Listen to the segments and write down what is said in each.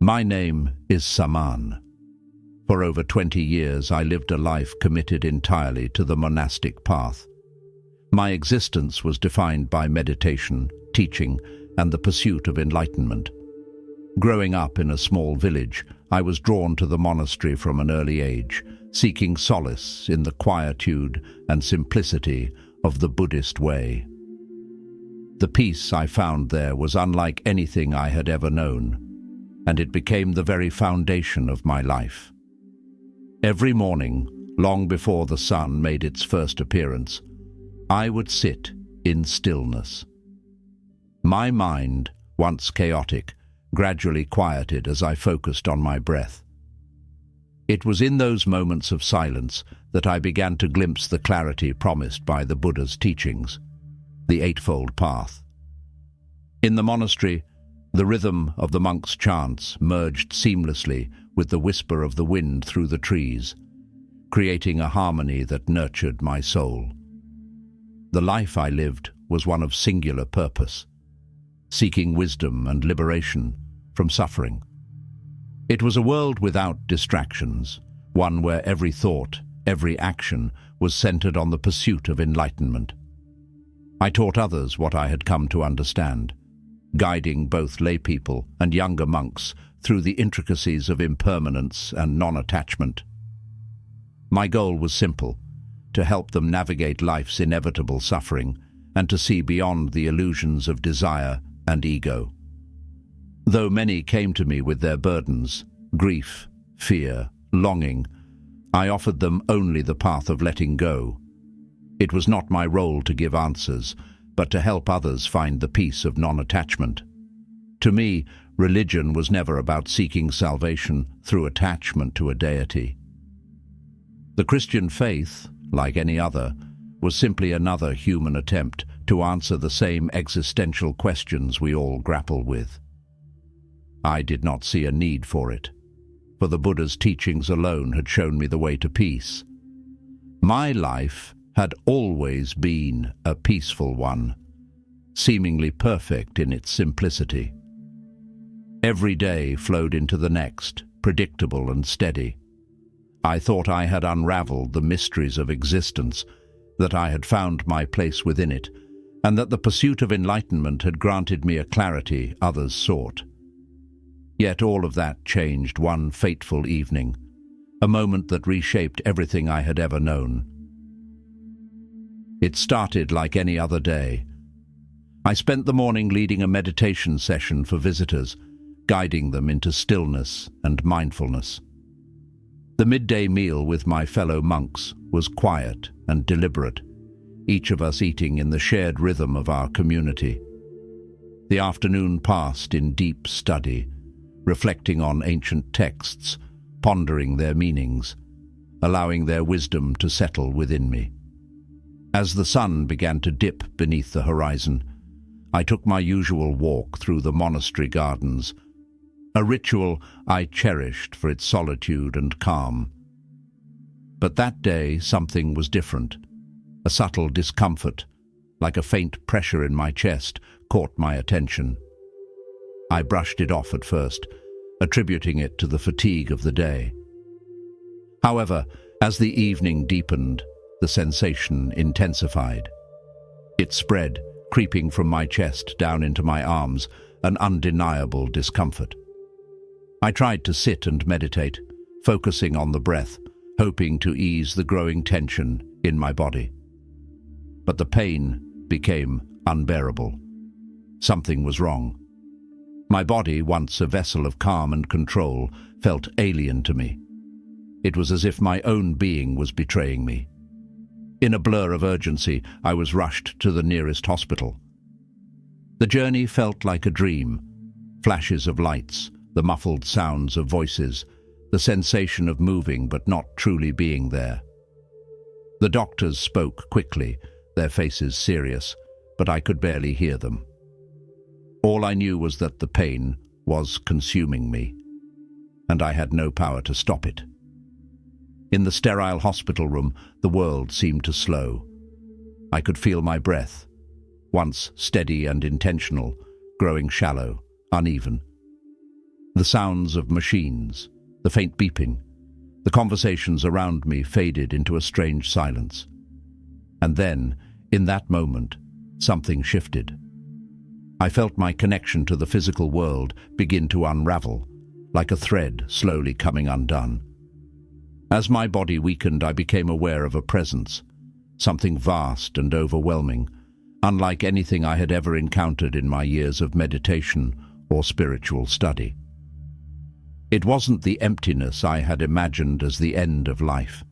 My name is Saman. For over 20 years, I lived a life committed entirely to the monastic path. My existence was defined by meditation, teaching, and the pursuit of enlightenment. Growing up in a small village, I was drawn to the monastery from an early age, seeking solace in the quietude and simplicity of the Buddhist way. The peace I found there was unlike anything I had ever known, and it became the very foundation of my life. Every morning, long before the sun made its first appearance, I would sit in stillness. My mind, once chaotic, gradually quieted as I focused on my breath. It was in those moments of silence that I began to glimpse the clarity promised by the Buddha's teachings, the Eightfold Path. In the monastery, the rhythm of the monks' chants merged seamlessly with the whisper of the wind through the trees, creating a harmony that nurtured my soul. The life I lived was one of singular purpose, seeking wisdom and liberation from suffering. It was a world without distractions, one where every thought, every action was centered on the pursuit of enlightenment. I taught others what I had come to understand, guiding both laypeople and younger monks through the intricacies of impermanence and non-attachment. My goal was simple: to help them navigate life's inevitable suffering and to see beyond the illusions of desire and ego. Though many came to me with their burdens, grief, fear, longing, I offered them only the path of letting go. It was not my role to give answers, but to help others find the peace of non-attachment. To me, religion was never about seeking salvation through attachment to a deity. The Christian faith, like any other, was simply another human attempt to answer the same existential questions we all grapple with. I did not see a need for it, for the Buddha's teachings alone had shown me the way to peace. My life had always been a peaceful one, seemingly perfect in its simplicity. Every day flowed into the next, predictable and steady. I thought I had unraveled the mysteries of existence, that I had found my place within it, and that the pursuit of enlightenment had granted me a clarity others sought. Yet all of that changed one fateful evening, a moment that reshaped everything I had ever known. It started like any other day. I spent the morning leading a meditation session for visitors, guiding them into stillness and mindfulness. The midday meal with my fellow monks was quiet and deliberate, each of us eating in the shared rhythm of our community. The afternoon passed in deep study, reflecting on ancient texts, pondering their meanings, allowing their wisdom to settle within me. As the sun began to dip beneath the horizon, I took my usual walk through the monastery gardens, a ritual I cherished for its solitude and calm. But that day something was different. A subtle discomfort, like a faint pressure in my chest, caught my attention. I brushed it off at first, attributing it to the fatigue of the day. However, as the evening deepened, the sensation intensified. It spread, creeping from my chest down into my arms, an undeniable discomfort. I tried to sit and meditate, focusing on the breath, hoping to ease the growing tension in my body. But the pain became unbearable. Something was wrong. My body, once a vessel of calm and control, felt alien to me. It was as if my own being was betraying me. In a blur of urgency, I was rushed to the nearest hospital. The journey felt like a dream. Flashes of lights, the muffled sounds of voices, the sensation of moving but not truly being there. The doctors spoke quickly, their faces serious, but I could barely hear them. All I knew was that the pain was consuming me, and I had no power to stop it. In the sterile hospital room, the world seemed to slow. I could feel my breath, once steady and intentional, growing shallow, uneven. The sounds of machines, the faint beeping, the conversations around me faded into a strange silence. And then, in that moment, something shifted. I felt my connection to the physical world begin to unravel, like a thread slowly coming undone. As my body weakened, I became aware of a presence, something vast and overwhelming, unlike anything I had ever encountered in my years of meditation or spiritual study. It wasn't the emptiness I had imagined as the end of life.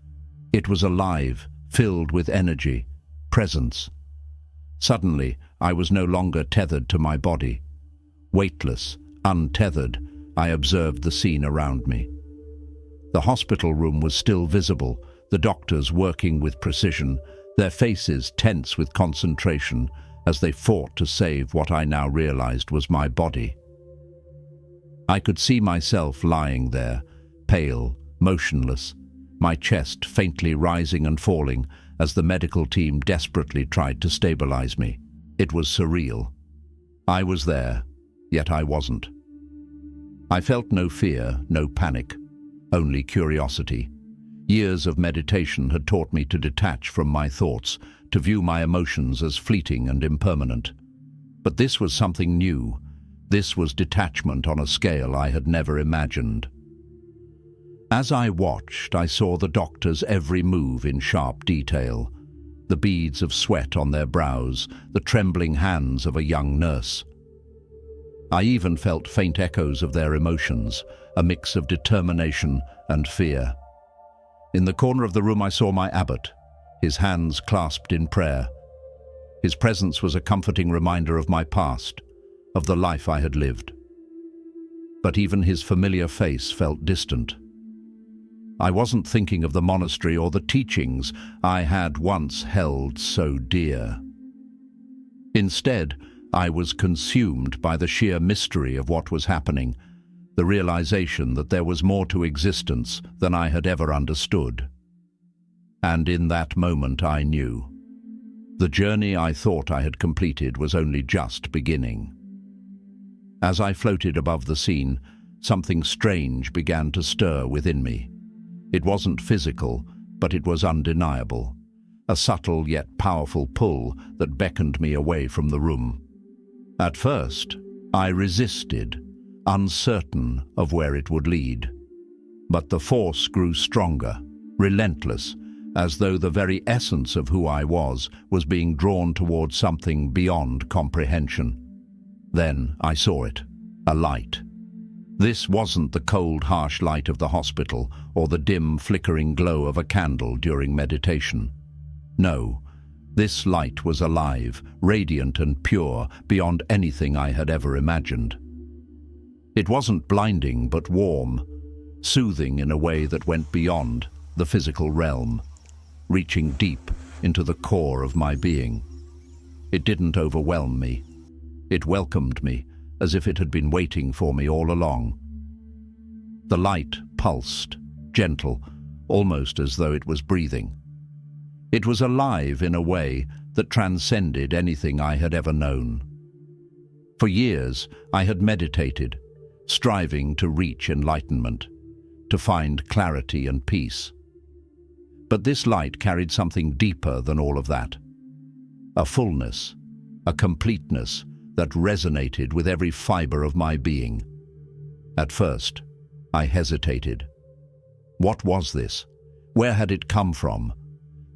It was alive, filled with energy, presence. Suddenly, I was no longer tethered to my body. Weightless, untethered, I observed the scene around me. The hospital room was still visible, the doctors working with precision, their faces tense with concentration as they fought to save what I now realized was my body. I could see myself lying there, pale, motionless, my chest faintly rising and falling as the medical team desperately tried to stabilize me. It was surreal. I was there, yet I wasn't. I felt no fear, no panic, only curiosity. Years of meditation had taught me to detach from my thoughts, to view my emotions as fleeting and impermanent. But this was something new. This was detachment on a scale I had never imagined. As I watched, I saw the doctor's every move in sharp detail. The beads of sweat on their brows, the trembling hands of a young nurse. I even felt faint echoes of their emotions, a mix of determination and fear. In the corner of the room I saw my abbot, his hands clasped in prayer. His presence was a comforting reminder of my past, of the life I had lived. But even his familiar face felt distant. I wasn't thinking of the monastery or the teachings I had once held so dear. Instead, I was consumed by the sheer mystery of what was happening, the realization that there was more to existence than I had ever understood. And in that moment I knew. The journey I thought I had completed was only just beginning. As I floated above the scene, something strange began to stir within me. It wasn't physical, but it was undeniable. A subtle yet powerful pull that beckoned me away from the room. At first, I resisted, uncertain of where it would lead. But the force grew stronger, relentless, as though the very essence of who I was being drawn towards something beyond comprehension. Then I saw it, a light. This wasn't the cold, harsh light of the hospital or the dim, flickering glow of a candle during meditation. No, this light was alive, radiant and pure, beyond anything I had ever imagined. It wasn't blinding, but warm, soothing in a way that went beyond the physical realm, reaching deep into the core of my being. It didn't overwhelm me. It welcomed me, as if it had been waiting for me all along. The light pulsed, gentle, almost as though it was breathing. It was alive in a way that transcended anything I had ever known. For years, I had meditated, striving to reach enlightenment, to find clarity and peace. But this light carried something deeper than all of that. A fullness, a completeness that resonated with every fiber of my being. At first, I hesitated. What was this? Where had it come from?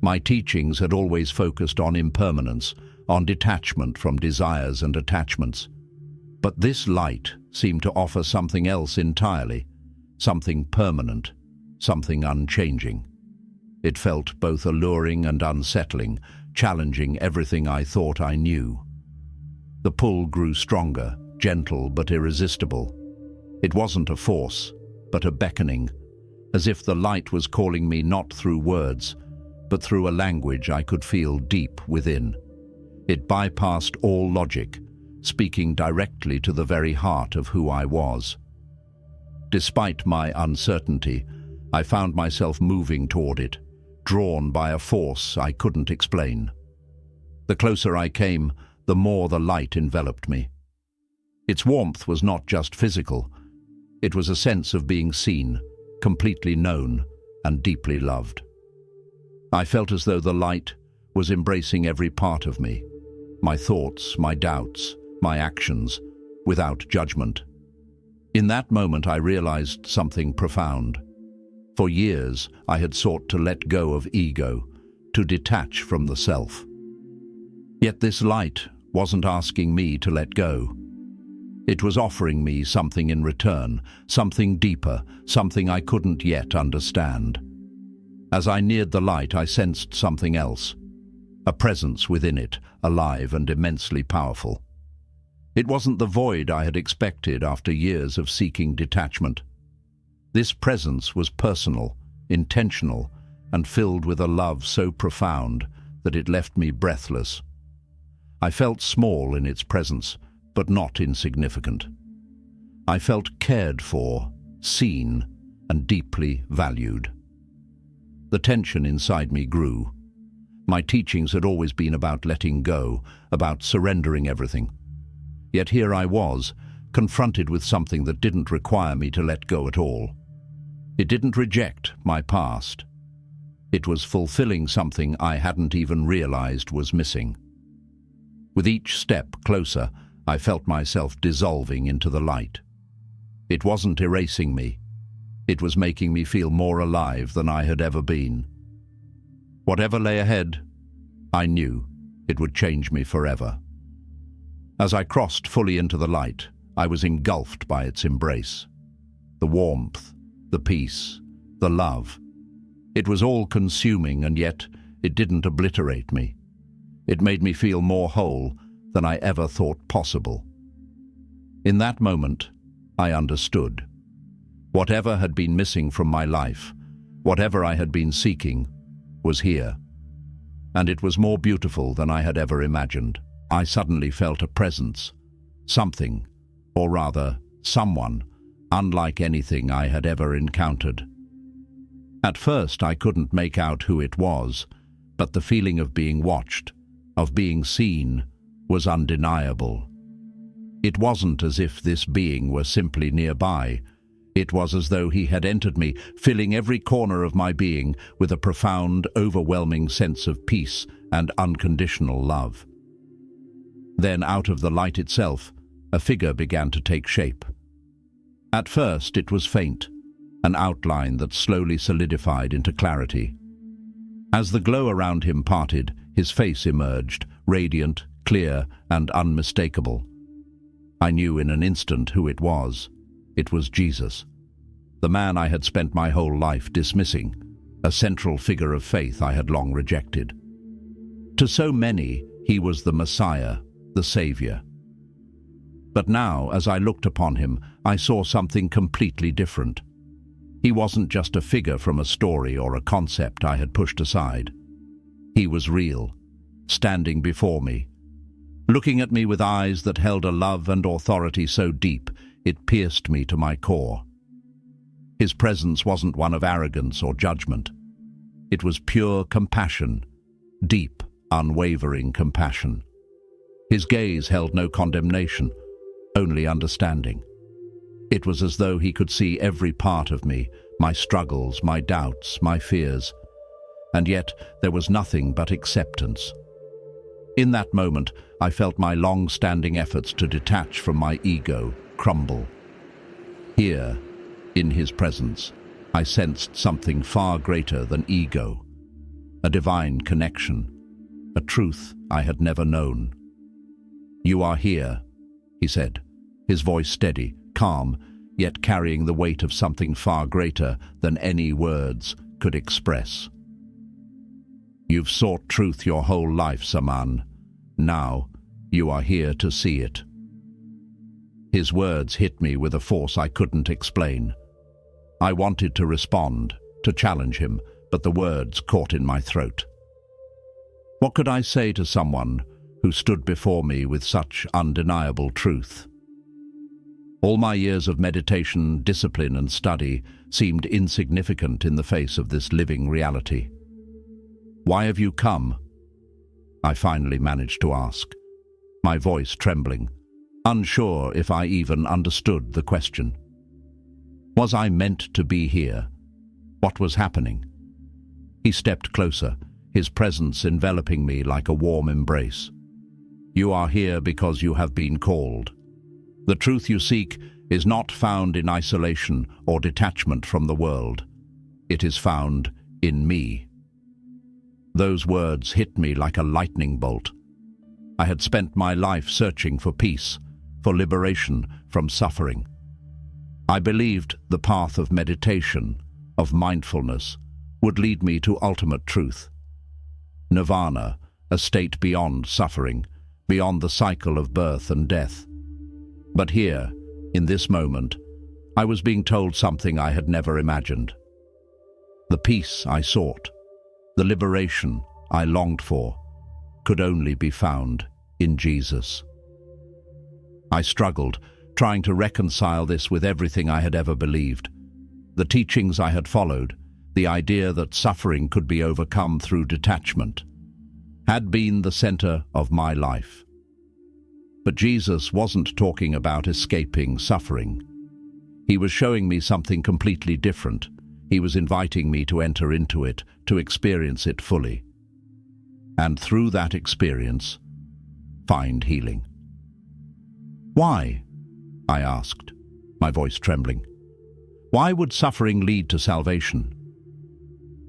My teachings had always focused on impermanence, on detachment from desires and attachments. But this light seemed to offer something else entirely, something permanent, something unchanging. It felt both alluring and unsettling, challenging everything I thought I knew. The pull grew stronger, gentle but irresistible. It wasn't a force, but a beckoning, as if the light was calling me not through words, but through a language I could feel deep within. It bypassed all logic, speaking directly to the very heart of who I was. Despite my uncertainty, I found myself moving toward it, drawn by a force I couldn't explain. The closer I came, the more the light enveloped me. Its warmth was not just physical. It was a sense of being seen, completely known, and deeply loved. I felt as though the light was embracing every part of me, my thoughts, my doubts, my actions, without judgment. In that moment, I realized something profound. For years, I had sought to let go of ego, to detach from the self. Yet this light wasn't asking me to let go. It was offering me something in return, something deeper, something I couldn't yet understand. As I neared the light, I sensed something else, a presence within it, alive and immensely powerful. It wasn't the void I had expected after years of seeking detachment. This presence was personal, intentional, and filled with a love so profound that it left me breathless. I felt small in its presence, but not insignificant. I felt cared for, seen, and deeply valued. The tension inside me grew. My teachings had always been about letting go, about surrendering everything. Yet here I was, confronted with something that didn't require me to let go at all. It didn't reject my past. It was fulfilling something I hadn't even realized was missing. With each step closer, I felt myself dissolving into the light. It wasn't erasing me. It was making me feel more alive than I had ever been. Whatever lay ahead, I knew it would change me forever. As I crossed fully into the light, I was engulfed by its embrace. The warmth, the peace, the love. It was all-consuming, and yet it didn't obliterate me. It made me feel more whole than I ever thought possible. In that moment, I understood. Whatever had been missing from my life, whatever I had been seeking, was here. And it was more beautiful than I had ever imagined. I suddenly felt a presence, something, or rather, someone, unlike anything I had ever encountered. At first, I couldn't make out who it was, but the feeling of being watched, of being seen, was undeniable. It wasn't as if this being were simply nearby. It was as though he had entered me, filling every corner of my being with a profound, overwhelming sense of peace and unconditional love. Then, out of the light itself, a figure began to take shape. At first, it was faint, an outline that slowly solidified into clarity. As the glow around him parted, his face emerged, radiant, clear, and unmistakable. I knew in an instant who it was. It was Jesus, the man I had spent my whole life dismissing, a central figure of faith I had long rejected. To so many, he was the Messiah, the Savior. But now, as I looked upon him, I saw something completely different. He wasn't just a figure from a story or a concept I had pushed aside. He was real, standing before me, looking at me with eyes that held a love and authority so deep it pierced me to my core. His presence wasn't one of arrogance or judgment. It was pure compassion, deep, unwavering compassion. His gaze held no condemnation, only understanding. It was as though he could see every part of me, my struggles, my doubts, my fears, and yet there was nothing but acceptance. In that moment, I felt my long-standing efforts to detach from my ego crumble. Here, in his presence, I sensed something far greater than ego, a divine connection, a truth I had never known. "You are here," he said, his voice steady, calm, yet carrying the weight of something far greater than any words could express. "You've sought truth your whole life, Saman. Now, you are here to see it." His words hit me with a force I couldn't explain. I wanted to respond, to challenge him, but the words caught in my throat. What could I say to someone who stood before me with such undeniable truth? All my years of meditation, discipline, and study seemed insignificant in the face of this living reality. "Why have you come?" I finally managed to ask, my voice trembling, unsure if I even understood the question. Was I meant to be here? What was happening? He stepped closer, his presence enveloping me like a warm embrace. You are here because you have been called. The truth you seek is not found in isolation or detachment from the world. It is found in me. Those words hit me like a lightning bolt. I had spent my life searching for peace, for liberation from suffering. I believed the path of meditation, of mindfulness, would lead me to ultimate truth. Nirvana, a state beyond suffering, beyond the cycle of birth and death. But here, in this moment, I was being told something I had never imagined. The peace I sought, the liberation I longed for, could only be found in Jesus. I struggled, trying to reconcile this with everything I had ever believed. The teachings I had followed, the idea that suffering could be overcome through detachment, had been the center of my life. But Jesus wasn't talking about escaping suffering. He was showing me something completely different. He was inviting me to enter into it, to experience it fully. And through that experience, find healing. Why? I asked, my voice trembling. Why would suffering lead to salvation?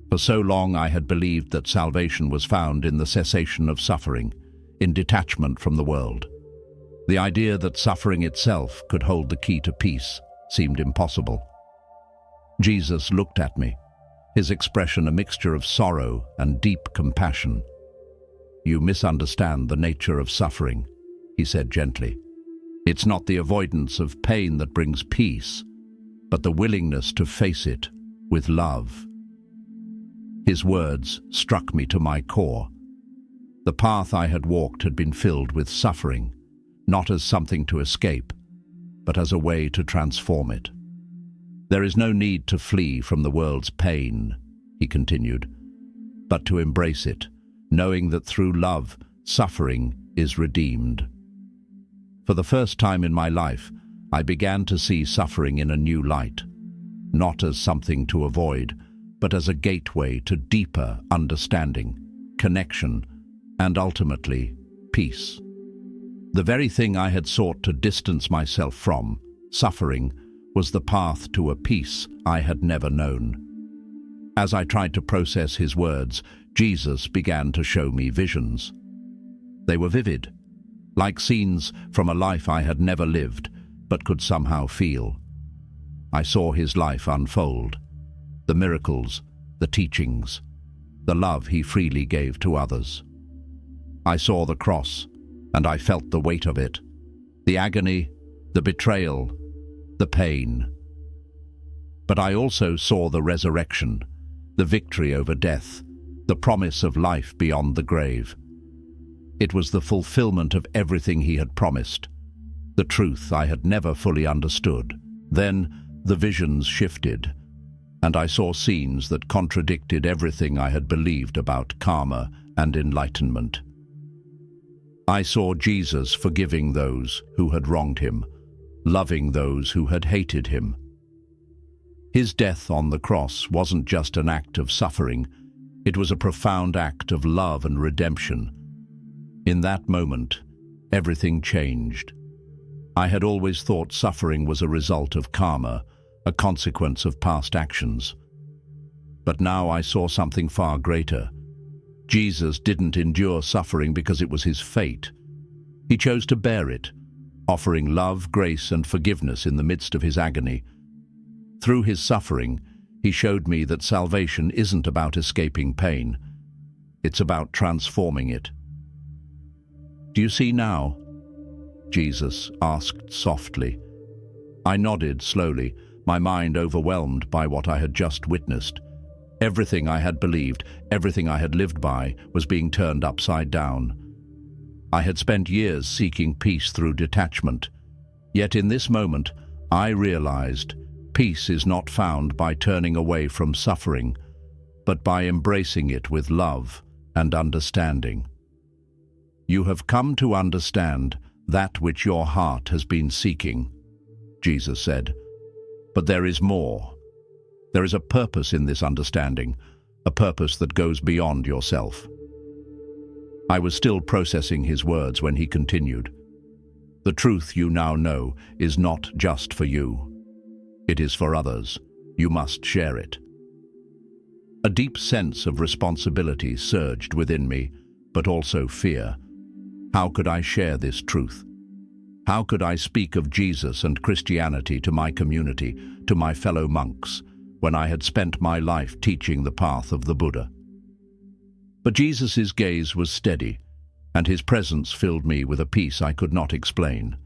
For so long I had believed that salvation was found in the cessation of suffering, in detachment from the world. The idea that suffering itself could hold the key to peace seemed impossible. Jesus looked at me, his expression a mixture of sorrow and deep compassion. You misunderstand the nature of suffering, he said gently. It's not the avoidance of pain that brings peace, but the willingness to face it with love. His words struck me to my core. The path I had walked had been filled with suffering, not as something to escape, but as a way to transform it. There is no need to flee from the world's pain, he continued, but to embrace it, knowing that through love, suffering is redeemed. For the first time in my life, I began to see suffering in a new light, not as something to avoid, but as a gateway to deeper understanding, connection, and ultimately, peace. The very thing I had sought to distance myself from, suffering, was the path to a peace I had never known. As I tried to process his words, Jesus began to show me visions. They were vivid, like scenes from a life I had never lived, but could somehow feel. I saw his life unfold, the miracles, the teachings, the love he freely gave to others. I saw the cross, and I felt the weight of it, the agony, the betrayal, the pain. But I also saw the resurrection, the victory over death, the promise of life beyond the grave. It was the fulfillment of everything he had promised, the truth I had never fully understood. Then the visions shifted, and I saw scenes that contradicted everything I had believed about karma and enlightenment. I saw Jesus forgiving those who had wronged him, loving those who had hated him. His death on the cross wasn't just an act of suffering, it was a profound act of love and redemption. In that moment, everything changed. I had always thought suffering was a result of karma, a consequence of past actions. But now I saw something far greater. Jesus didn't endure suffering because it was his fate. He chose to bear it, offering love, grace, and forgiveness in the midst of his agony. Through his suffering, he showed me that salvation isn't about escaping pain. It's about transforming it. Do you see now? Jesus asked softly. I nodded slowly, my mind overwhelmed by what I had just witnessed. Everything I had believed, everything I had lived by, was being turned upside down. I had spent years seeking peace through detachment. Yet in this moment, I realized peace is not found by turning away from suffering, but by embracing it with love and understanding. You have come to understand that which your heart has been seeking, Jesus said. But there is more. There is a purpose in this understanding, a purpose that goes beyond yourself. I was still processing his words when he continued. The truth you now know is not just for you. It is for others. You must share it. A deep sense of responsibility surged within me, but also fear. How could I share this truth? How could I speak of Jesus and Christianity to my community, to my fellow monks, when I had spent my life teaching the path of the Buddha? But Jesus' gaze was steady, and his presence filled me with a peace I could not explain.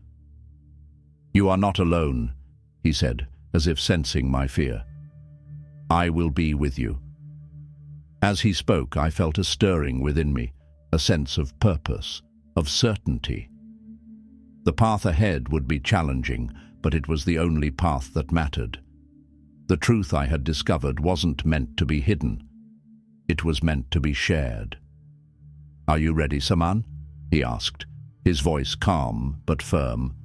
You are not alone, he said, as if sensing my fear. I will be with you. As he spoke, I felt a stirring within me, a sense of purpose, of certainty. The path ahead would be challenging, but it was the only path that mattered. The truth I had discovered wasn't meant to be hidden. It was meant to be shared. Are you ready, Saman? He asked, his voice calm but firm.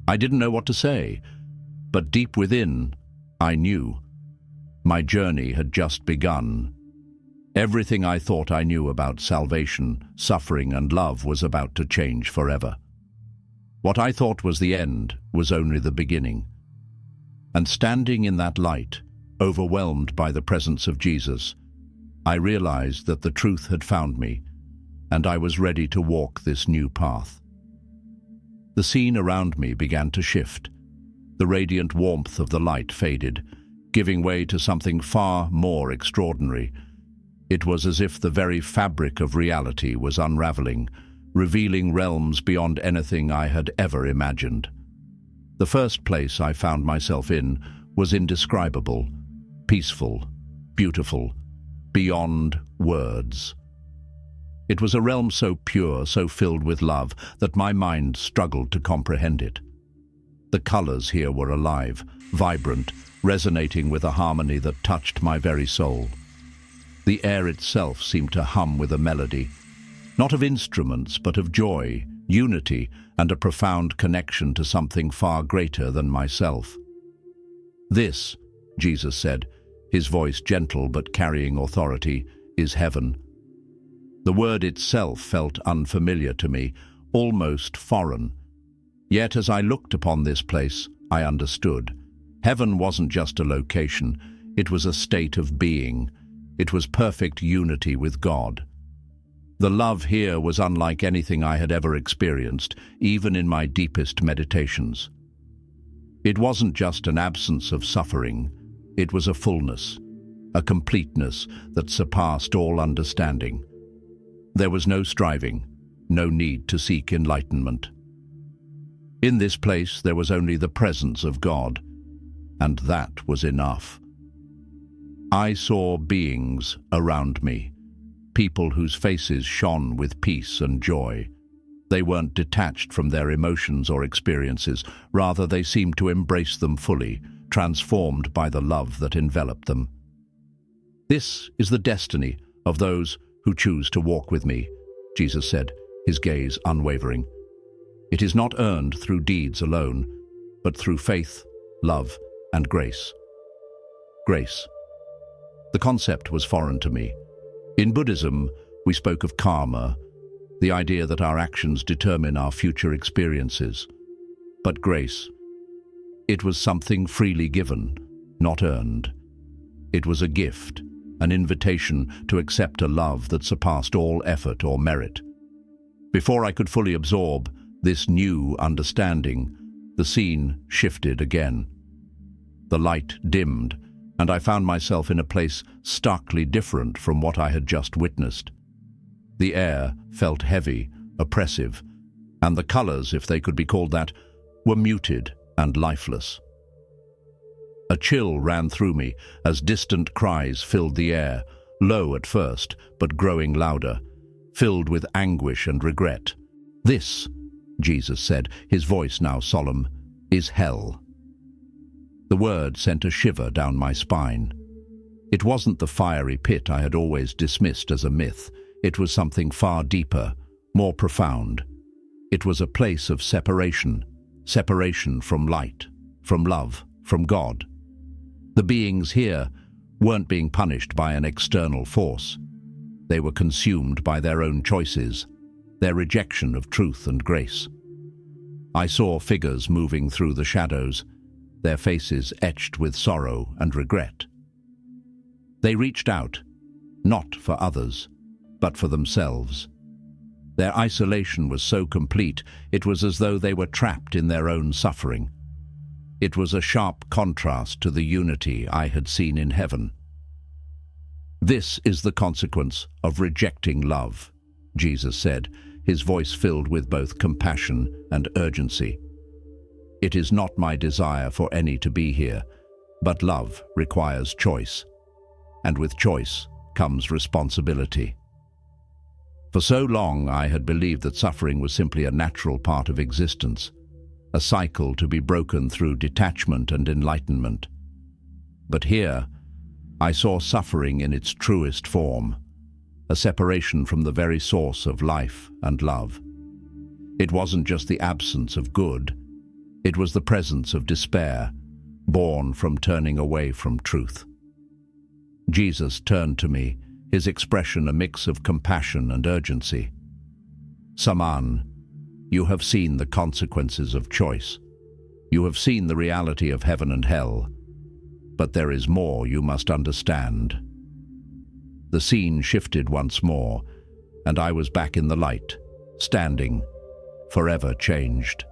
I didn't know what to say, but deep within, I knew. My journey had just begun. Everything I thought I knew about salvation, suffering, and love was about to change forever. What I thought was the end was only the beginning. And standing in that light, overwhelmed by the presence of Jesus, I realized that the truth had found me, and I was ready to walk this new path. The scene around me began to shift. The radiant warmth of the light faded, giving way to something far more extraordinary. It was as if the very fabric of reality was unraveling, revealing realms beyond anything I had ever imagined. The first place I found myself in was indescribable, peaceful, beautiful, beyond words. It was a realm so pure, so filled with love, that my mind struggled to comprehend it. The colors here were alive, vibrant, resonating with a harmony that touched my very soul. The air itself seemed to hum with a melody, not of instruments, but of joy, unity, and a profound connection to something far greater than myself. This, Jesus said, his voice gentle but carrying authority, is heaven. The word itself felt unfamiliar to me, almost foreign. Yet as I looked upon this place, I understood. Heaven wasn't just a location, it was a state of being. It was perfect unity with God. The love here was unlike anything I had ever experienced, even in my deepest meditations. It wasn't just an absence of suffering, it was a fullness, a completeness that surpassed all understanding. There was no striving, no need to seek enlightenment. In this place there was only the presence of God, and that was enough. I saw beings around me, people whose faces shone with peace and joy. They weren't detached from their emotions or experiences, rather they seemed to embrace them fully, transformed by the love that enveloped them. This is the destiny of those who choose to walk with me, Jesus said, his gaze unwavering. It is not earned through deeds alone, but through faith, love, and grace. Grace. The concept was foreign to me. In Buddhism, we spoke of karma, the idea that our actions determine our future experiences. But grace, it was something freely given, not earned. It was a gift, an invitation to accept a love that surpassed all effort or merit. Before I could fully absorb this new understanding, the scene shifted again. The light dimmed, and I found myself in a place starkly different from what I had just witnessed. The air felt heavy, oppressive, and the colors, if they could be called that, were muted and lifeless. A chill ran through me as distant cries filled the air, low at first, but growing louder, filled with anguish and regret. This, Jesus said, his voice now solemn, is hell. The word sent a shiver down my spine. It wasn't the fiery pit I had always dismissed as a myth. It was something far deeper, more profound. It was a place of separation, separation from light, from love, from God. The beings here weren't being punished by an external force. They were consumed by their own choices, their rejection of truth and grace. I saw figures moving through the shadows, their faces etched with sorrow and regret. They reached out, not for others, but for themselves. Their isolation was so complete, it was as though they were trapped in their own suffering. It was a sharp contrast to the unity I had seen in heaven. "This is the consequence of rejecting love," Jesus said, his voice filled with both compassion and urgency. "It is not my desire for any to be here, but love requires choice, and with choice comes responsibility." For so long I had believed that suffering was simply a natural part of existence, a cycle to be broken through detachment and enlightenment. But here, I saw suffering in its truest form, a separation from the very source of life and love. It wasn't just the absence of good, it was the presence of despair, born from turning away from truth. Jesus turned to me, his expression a mix of compassion and urgency. "Saman, you have seen the consequences of choice. You have seen the reality of heaven and hell. But there is more you must understand." The scene shifted once more, and I was back in the light, standing, forever changed.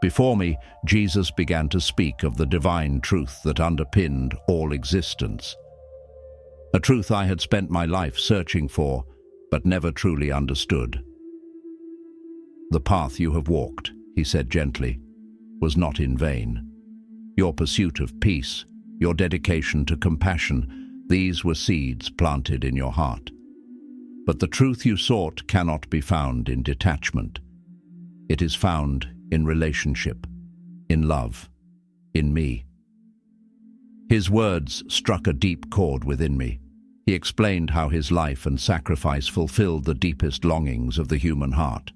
Before me, Jesus began to speak of the divine truth that underpinned all existence. A truth I had spent my life searching for, but never truly understood. "The path you have walked," he said gently, "was not in vain. Your pursuit of peace, your dedication to compassion, these were seeds planted in your heart. But the truth you sought cannot be found in detachment. It is found in relationship, in love, in me." His words struck a deep chord within me. He explained how his life and sacrifice fulfilled the deepest longings of the human heart.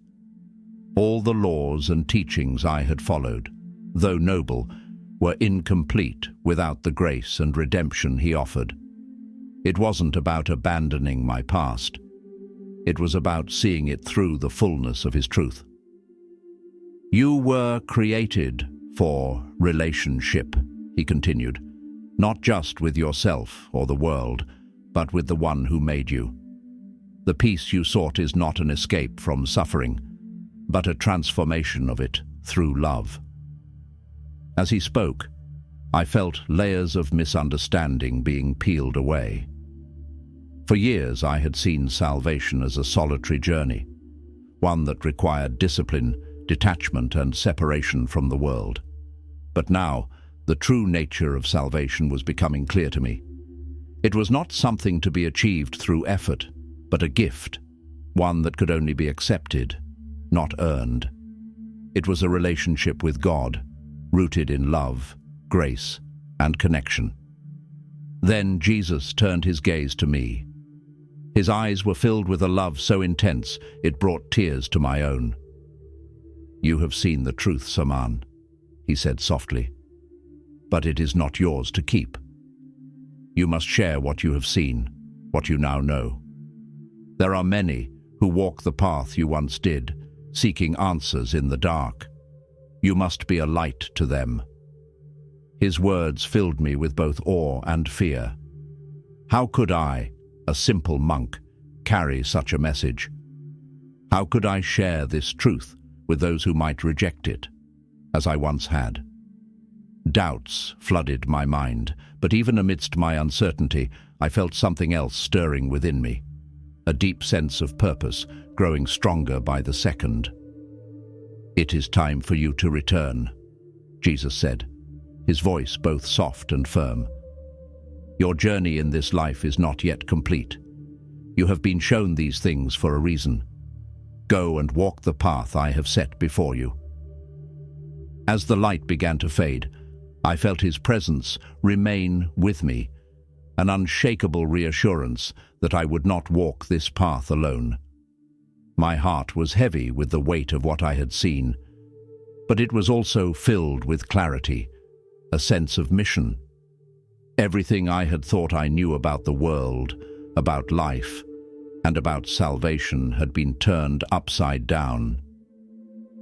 All the laws and teachings I had followed, though noble, were incomplete without the grace and redemption he offered. It wasn't about abandoning my past. It was about seeing it through the fullness of his truth. "You were created for relationship," he continued, "not just with yourself or the world, but with the one who made you. The peace you sought is not an escape from suffering, but a transformation of it through love." As he spoke, I felt layers of misunderstanding being peeled away. For years I had seen salvation as a solitary journey, one that required discipline, detachment, and separation from the world. But now, the true nature of salvation was becoming clear to me. It was not something to be achieved through effort, but a gift, one that could only be accepted, not earned. It was a relationship with God, rooted in love, grace, and connection. Then Jesus turned his gaze to me. His eyes were filled with a love so intense it brought tears to my own. "You have seen the truth, Saman," he said softly, "but it is not yours to keep. You must share what you have seen, what you now know. There are many who walk the path you once did, seeking answers in the dark. You must be a light to them." His words filled me with both awe and fear. How could I, a simple monk, carry such a message? How could I share this truth with those who might reject it, as I once had? Doubts flooded my mind, but even amidst my uncertainty, I felt something else stirring within me, a deep sense of purpose growing stronger by the second. "It is time for you to return," Jesus said, his voice both soft and firm. "Your journey in this life is not yet complete. You have been shown these things for a reason. Go and walk the path I have set before you." As the light began to fade, I felt his presence remain with me, an unshakable reassurance that I would not walk this path alone. My heart was heavy with the weight of what I had seen, but it was also filled with clarity, a sense of mission. Everything I had thought I knew about the world, about life, and about salvation had been turned upside down.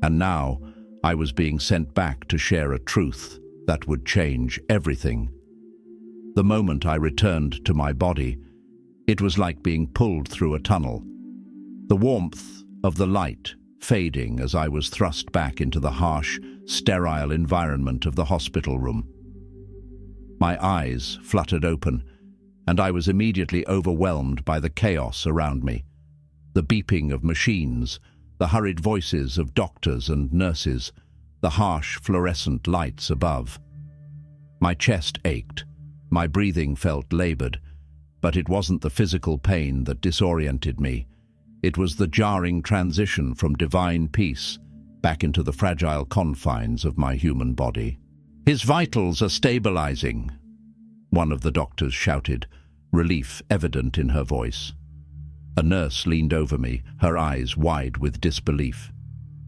And now I was being sent back to share a truth that would change everything. The moment I returned to my body, it was like being pulled through a tunnel. The warmth of the light fading as I was thrust back into the harsh, sterile environment of the hospital room. My eyes fluttered open, and I was immediately overwhelmed by the chaos around me. The beeping of machines, the hurried voices of doctors and nurses, the harsh fluorescent lights above. My chest ached, my breathing felt labored, but it wasn't the physical pain that disoriented me. It was the jarring transition from divine peace back into the fragile confines of my human body. "His vitals are stabilizing," one of the doctors shouted, relief evident in her voice. A nurse leaned over me, her eyes wide with disbelief.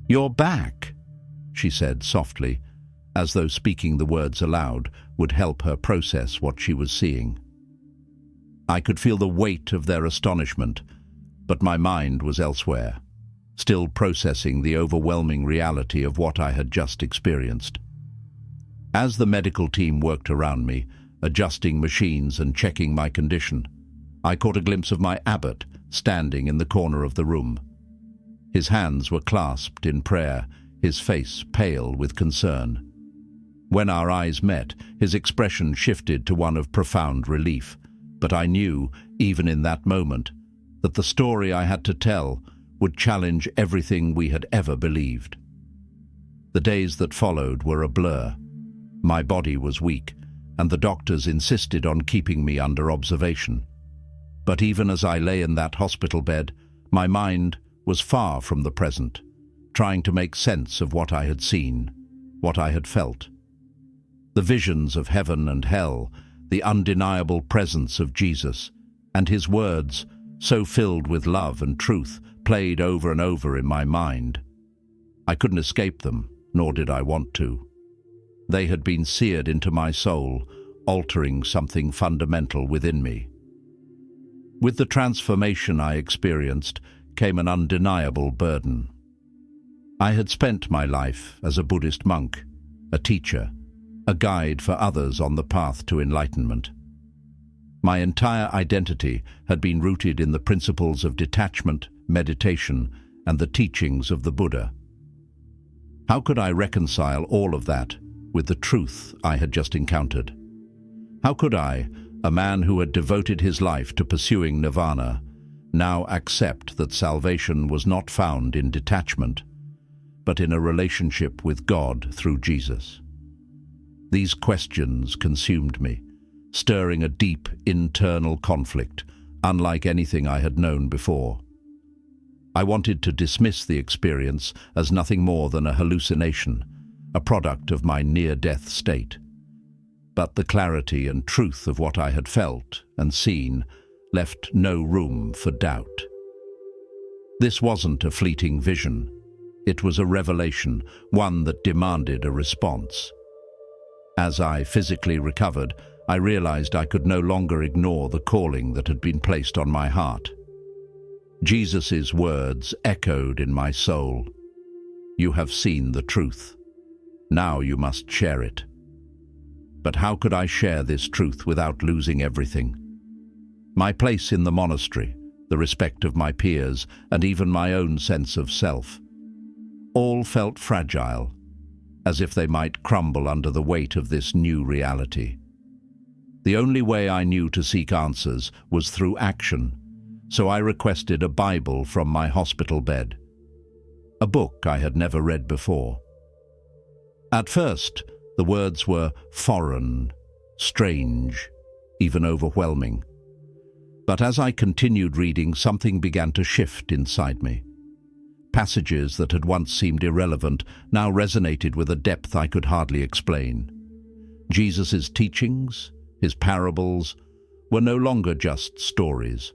"You're back," she said softly, as though speaking the words aloud would help her process what she was seeing. I could feel the weight of their astonishment, but my mind was elsewhere, still processing the overwhelming reality of what I had just experienced. As the medical team worked around me, adjusting machines and checking my condition, I caught a glimpse of my abbot standing in the corner of the room. His hands were clasped in prayer, his face pale with concern. When our eyes met, his expression shifted to one of profound relief, but I knew, even in that moment, that the story I had to tell would challenge everything we had ever believed. The days that followed were a blur. My body was weak, and the doctors insisted on keeping me under observation. But even as I lay in that hospital bed, my mind was far from the present, trying to make sense of what I had seen, what I had felt. The visions of heaven and hell, the undeniable presence of Jesus, and his words, so filled with love and truth, played over and over in my mind. I couldn't escape them, nor did I want to. They had been seared into my soul, altering something fundamental within me. With the transformation I experienced came an undeniable burden. I had spent my life as a Buddhist monk, a teacher, a guide for others on the path to enlightenment. My entire identity had been rooted in the principles of detachment, meditation, and the teachings of the Buddha. How could I reconcile all of that with the truth I had just encountered? How could I, a man who had devoted his life to pursuing nirvana, now accept that salvation was not found in detachment, but in a relationship with God through Jesus? These questions consumed me, stirring a deep internal conflict, unlike anything I had known before. I wanted to dismiss the experience as nothing more than a hallucination, a product of my near-death state. But the clarity and truth of what I had felt and seen left no room for doubt. This wasn't a fleeting vision. It was a revelation, one that demanded a response. As I physically recovered, I realized I could no longer ignore the calling that had been placed on my heart. Jesus' words echoed in my soul. "You have seen the truth. Now you must share it." But how could I share this truth without losing everything? My place in the monastery, the respect of my peers, and even my own sense of self, all felt fragile, as if they might crumble under the weight of this new reality. The only way I knew to seek answers was through action, so I requested a Bible from my hospital bed, a book I had never read before. At first, the words were foreign, strange, even overwhelming. But as I continued reading, something began to shift inside me. Passages that had once seemed irrelevant now resonated with a depth I could hardly explain. Jesus' teachings, his parables, were no longer just stories.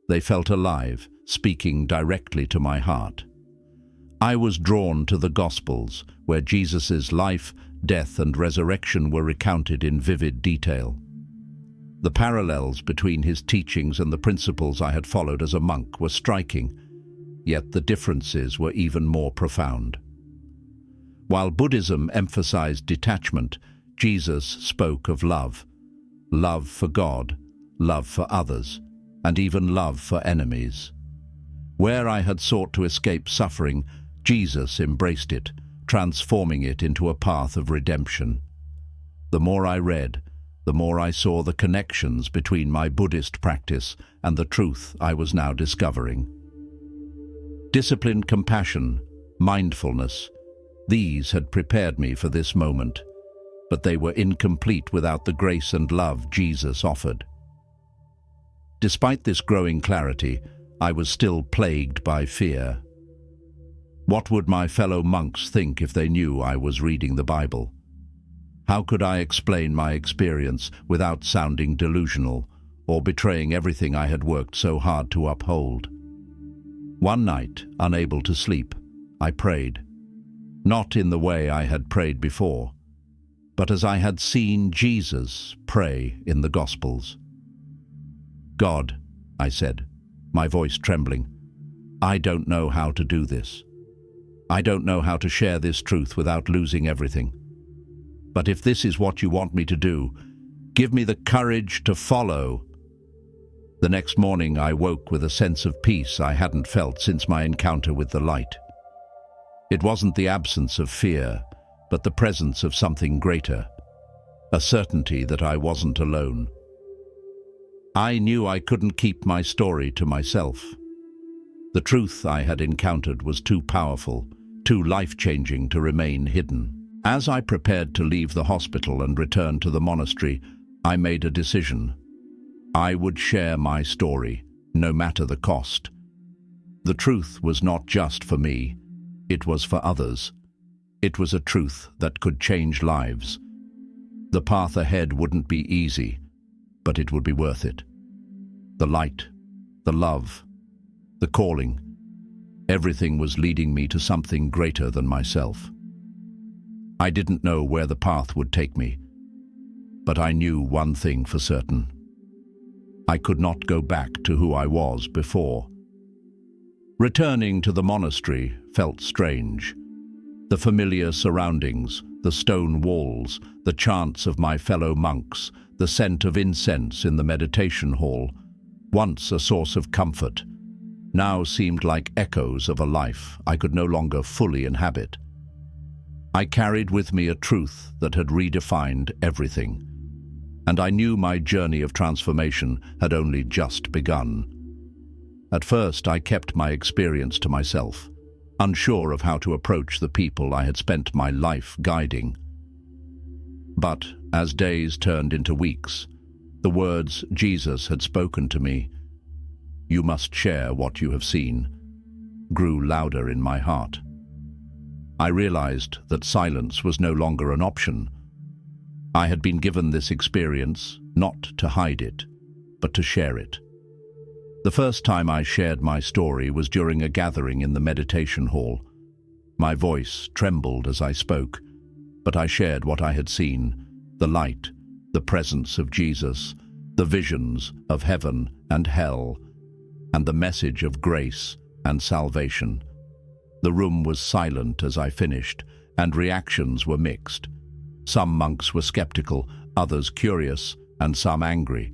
They felt alive, speaking directly to my heart. I was drawn to the Gospels, where Jesus' life, death, and resurrection were recounted in vivid detail. The parallels between his teachings and the principles I had followed as a monk were striking, yet the differences were even more profound. While Buddhism emphasized detachment, Jesus spoke of love for God, love for others, and even love for enemies. Where I had sought to escape suffering, Jesus embraced it, transforming it into a path of redemption. The more I read, the more I saw the connections between my Buddhist practice and the truth I was now discovering. Disciplined compassion, mindfulness, these had prepared me for this moment, but they were incomplete without the grace and love Jesus offered. Despite this growing clarity, I was still plagued by fear. What would my fellow monks think if they knew I was reading the Bible? How could I explain my experience without sounding delusional or betraying everything I had worked so hard to uphold? One night, unable to sleep, I prayed. Not in the way I had prayed before, but as I had seen Jesus pray in the Gospels. God, I said, my voice trembling, I don't know how to do this. I don't know how to share this truth without losing everything. But if this is what you want me to do, give me the courage to follow. The next morning I woke with a sense of peace I hadn't felt since my encounter with the light. It wasn't the absence of fear, but the presence of something greater, a certainty that I wasn't alone. I knew I couldn't keep my story to myself. The truth I had encountered was too powerful, too life-changing to remain hidden. As I prepared to leave the hospital and return to the monastery, I made a decision. I would share my story, no matter the cost. The truth was not just for me, it was for others. It was a truth that could change lives. The path ahead wouldn't be easy, but it would be worth it. The light, the love, the calling, everything was leading me to something greater than myself. I didn't know where the path would take me, but I knew one thing for certain. I could not go back to who I was before. Returning to the monastery felt strange. The familiar surroundings, the stone walls, the chants of my fellow monks, the scent of incense in the meditation hall, once a source of comfort, now seemed like echoes of a life I could no longer fully inhabit. I carried with me a truth that had redefined everything, and I knew my journey of transformation had only just begun. At first, I kept my experience to myself, unsure of how to approach the people I had spent my life guiding. But as days turned into weeks, the words Jesus had spoken to me, "You must share what you have seen," grew louder in my heart. I realized that silence was no longer an option. I had been given this experience not to hide it, but to share it. The first time I shared my story was during a gathering in the meditation hall. My voice trembled as I spoke, but I shared what I had seen, the light, the presence of Jesus, the visions of heaven and hell, and the message of grace and salvation. The room was silent as I finished, and reactions were mixed. Some monks were skeptical, others curious, and some angry.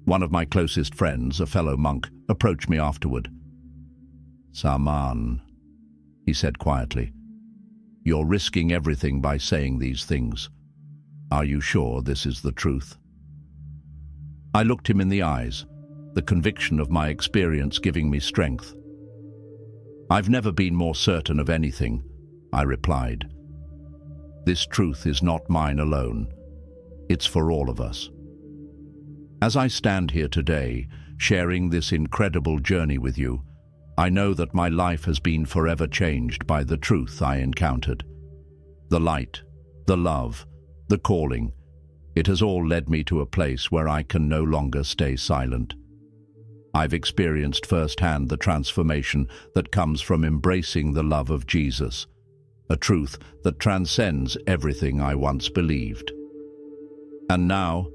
One of my closest friends, a fellow monk, approached me afterward. "Saman," he said quietly, "you're risking everything by saying these things. Are you sure this is the truth?" I looked him in the eyes, the conviction of my experience giving me strength. "I've never been more certain of anything," I replied. "This truth is not mine alone. It's for all of us." As I stand here today, sharing this incredible journey with you, I know that my life has been forever changed by the truth I encountered. The light, the love, the calling, it has all led me to a place where I can no longer stay silent. I've experienced firsthand the transformation that comes from embracing the love of Jesus, a truth that transcends everything I once believed. And now,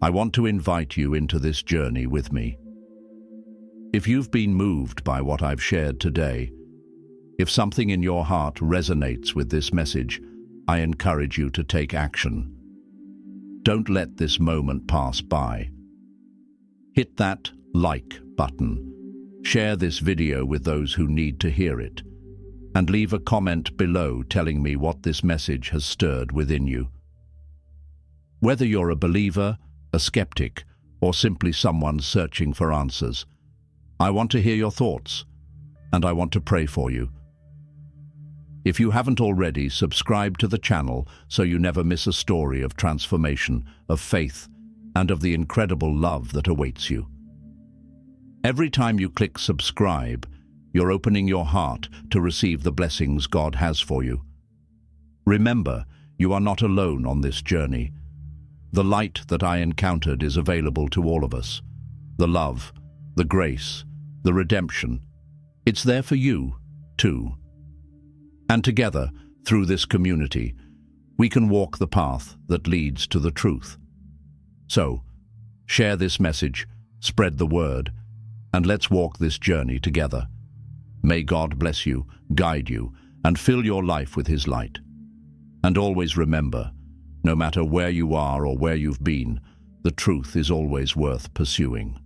I want to invite you into this journey with me. If you've been moved by what I've shared today, if something in your heart resonates with this message, I encourage you to take action. Don't let this moment pass by. Hit that like button, share this video with those who need to hear it, and leave a comment below telling me what this message has stirred within you. Whether you're a believer, a skeptic, or simply someone searching for answers, I want to hear your thoughts, and I want to pray for you. If you haven't already, subscribe to the channel so you never miss a story of transformation, of faith, and of the incredible love that awaits you. Every time you click subscribe, you're opening your heart to receive the blessings God has for you. Remember, you are not alone on this journey. The light that I encountered is available to all of us. The love, the grace, the redemption. It's there for you, too. And together, through this community, we can walk the path that leads to the truth. So, share this message, spread the word, and let's walk this journey together. May God bless you, guide you, and fill your life with His light. And always remember, no matter where you are or where you've been, the truth is always worth pursuing.